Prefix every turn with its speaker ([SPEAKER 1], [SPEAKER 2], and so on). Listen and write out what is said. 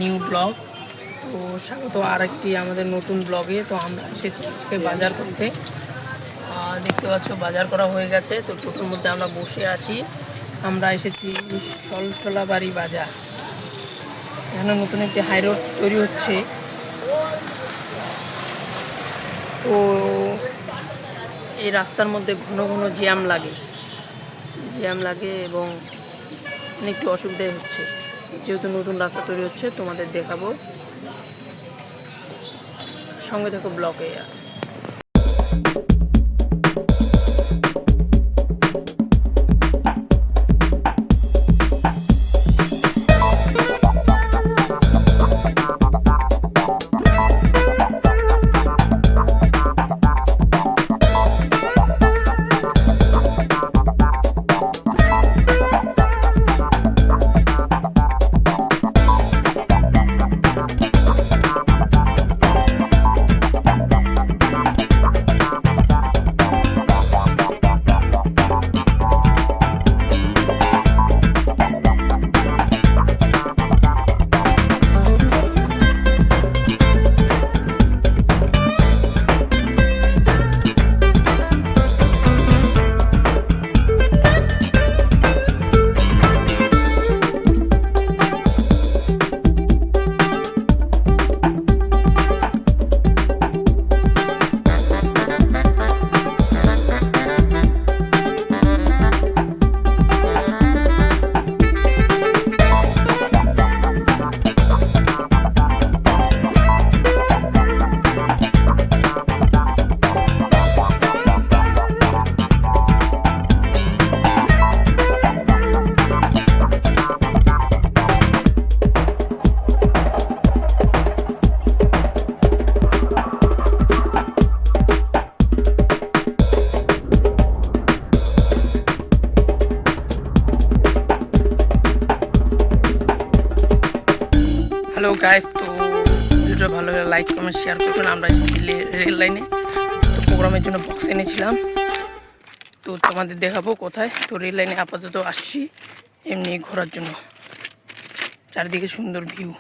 [SPEAKER 1] New blog. তো স্বাগত আরেকটি আমাদের নতুন ব্লগে। তো আমরা এসেছি আজকে বাজার করতে। দেখতে পাচ্ছ বাজার করা হয়ে গেছে। তো টোটোর মধ্যে আমরা বসে আছি। আমরা এসেছি সলসলাবাড়ি বাজার। এখানে নতুন একটি হাইরোড তৈরি হচ্ছে। তো এই রাস্তার মধ্যে ঘন ঘন জ্যাম লাগে এবং একটু অসুবিধাই হচ্ছে। যেহেতু নতুন রাস্তা তৈরি হচ্ছে তোমাদের দেখাবো, সঙ্গে থাকো ব্লগে। হ্যালো গাইস, তো ভিডিওটা ভালো লাগলে লাইক কমেন্ট শেয়ার করবেন। আমরা রেল লাইনে তো প্রোগ্রামের জন্য বক্স এনেছিলাম। তো তোমাদের দেখাবো কোথায়। তো রেল লাইনে আপাতত আসছি এমনি ঘোরার জন্য। চারিদিকে সুন্দর ভিউ।